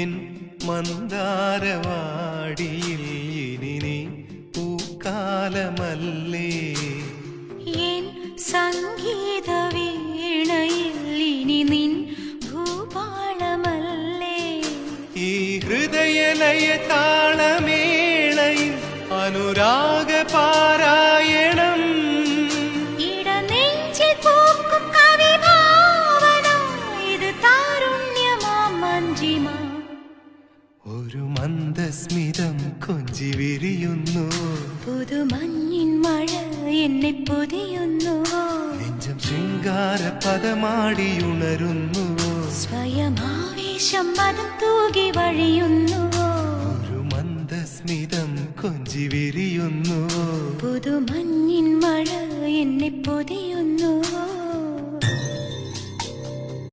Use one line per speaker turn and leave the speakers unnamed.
N മന്ദാരവാടിയിൽ ഇനി നീ പൂക്കാലമല്ലേ,
N സംഗീത വീണയിൽ ഇനി നിൻ ഭൂപാളമല്ലേ,
ഈ ഹൃദയലയ താളമേളയിൽ അനുരാഗ പാരായണം,
ഇടനെഞ്ചിൽ പൂക്കും കവിഭാവന, ഇത് താരുണ്യമാം മഞ്ജിമ.
ഒരു മന്ദസ്മിതം കൊഞ്ചി വിരിയുന്നു,
പുതുമഞ്ഞിൻ മഴ എന്നെ പൊതിയുന്നു,
നെഞ്ചം ശൃംഗാര പദമാടിയുണരുന്നു,
സ്വയമാവേശം മതം തൂകി വഴിയുന്നു,
ഒരു മന്ദസ്മിതം കൊഞ്ചി വിരിയുന്നു,
പുതുമഞ്ഞിൻ മഴ എന്നെ പൊതിയുന്നു.